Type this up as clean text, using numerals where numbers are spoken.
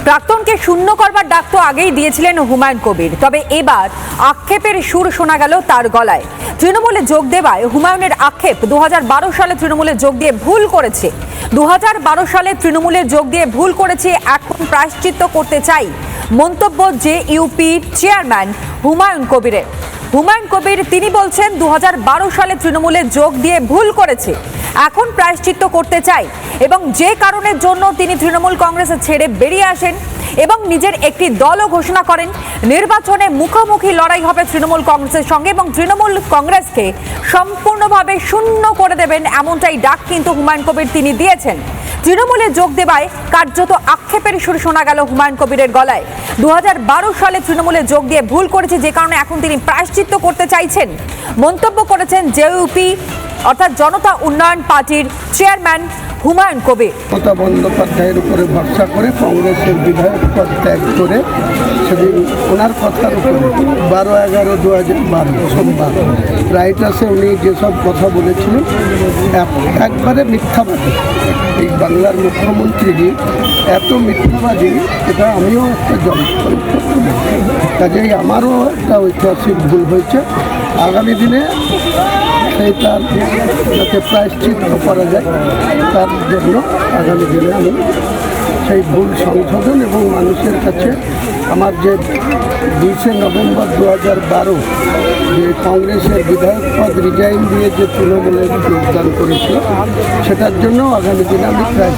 প্রাক্তনকে শূন্য করবার ডাক তো আগেই দিয়েছিলেন হুমায়ুন কবির, তবে এবার আক্ষেপের সুর শোনা গেল তার গলায়। তৃণমূলে যোগ দেওয়ায় হুমায়ুনের আক্ষেপ 2012 সালে তৃণমূলে যোগ দিয়ে ভুল করেছে। 2012 সালে তৃণমূলে যোগ দিয়ে ভুল করেছে, এখন প্রায়শ্চিত্ত করতে চাই, মন্তব্য জেইউপির চেয়ারম্যান হুমায়ুন কবিরের। হুমায়ুন কবির তিনি বলছেন 2012 সালে তৃণমূলে যোগ দিয়ে ভুল করেছে, এখন প্রায়শ্চিত্ত করতে চাই এবং যে কারণের জন্য তিনি তৃণমূল কংগ্রেস ছেড়ে বেরিয়ে আসেন এবং নিজের একটি দলও ঘোষণা করেন। নির্বাচনে মুখোমুখি লড়াই হবে তৃণমূল কংগ্রেসের সঙ্গে এবং তৃণমূল কংগ্রেসকে সম্পূর্ণভাবে শূন্য করে দেবেন, এমনটাই ডাক কিন্তু হুমায়ুন কবির তিনি দিয়েছেন। তৃণমূলে যোগ দেওয়ায় কার্যত আক্ষেপের সুর শোনা গেল হুমায়ুন কবিরের গলায়। 2012 সালে তৃণমূলে যোগ দিয়ে ভুল করেছে, যে কারণে এখন তিনি প্রায়শ্চিত্ত করতে চাইছেন, মন্তব্য করেছেন জেইউপি অর্থাৎ জনতা উন্নয়ন পার্টির চেয়ারম্যান হুমায়ুন কবির। মমতা বন্দ্যোপাধ্যায়ের উপরে ভরসা করে কংগ্রেসের বিধায়ক পদ ত্যাগ করে সেদিন ওনার কথার উপরে 12/11/2012 সোমবার রাইটার্সে উনি যেসব কথা বলেছিলেন একবারে মিথ্যাবাদী। এই বাংলার মুখ্যমন্ত্রী এত মিথ্যাবাদী, এটা আমিও একটা কাজেই আমারও একটা ঐতিহাসিক ভুল হয়েছে। আগামী দিনে সেইটার যাতে প্রায়শ্চিত্ত করা যায় তার জন্য আগামী দিনে আমি সেই ভুল সংশোধন এবং মানুষের কাছে আমার যে 20শে নভেম্বর 2012 যে কংগ্রেসের বিধায়ক পদ রিজাইন দিয়ে যে তৃণমূলে যোগদান করেছিল সেটার জন্য আগামী দিনে আমি প্রায়